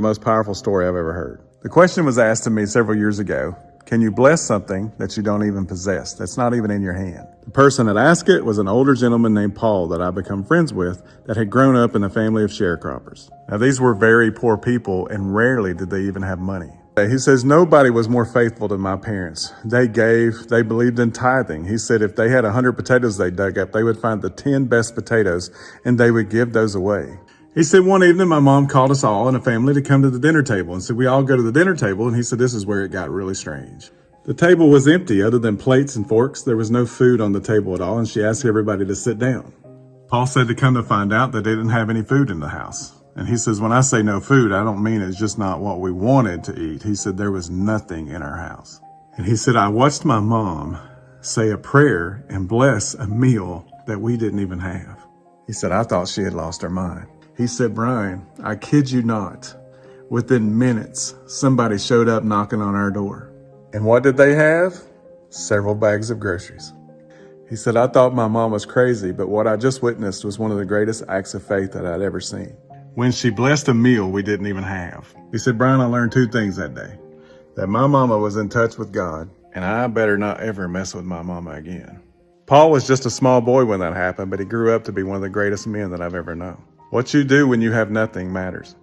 The most powerful story I've ever heard. The question was asked to me several years ago, can you bless something that you don't even possess, that's not even in your hand? The person that asked it was an older gentleman named Paul that I've become friends with that had grown up in a family of sharecroppers. Now, these were very poor people, and rarely did they even have money. He says, nobody was more faithful than my parents. They gave, they believed in tithing. He said if they had 100 potatoes they dug up, they would find the 10 best potatoes and they would give those away. He said one evening my mom called us all in a family to come to the dinner table and said we all go to the dinner table, and he said this is where it got really strange. The table was empty other than plates and forks. There was no food on the table at all, and she asked everybody to sit down. Paul said to come to find out that they didn't have any food in the house. And he says, when I say no food, I don't mean it's just not what we wanted to eat. He said there was nothing in our house. And he said, I watched my mom say a prayer and bless a meal that we didn't even have. He said, I thought she had lost her mind. He said, Brian, I kid you not, within minutes, somebody showed up knocking on our door. And what did they have? Several bags of groceries. He said, I thought my mom was crazy, but what I just witnessed was one of the greatest acts of faith that I'd ever seen. When she blessed a meal we didn't even have. He said, Brian, I learned two things that day. That my mama was in touch with God, and I better not ever mess with my mama again. Paul was just a small boy when that happened, but he grew up to be one of the greatest men that I've ever known. What you do when you have nothing matters.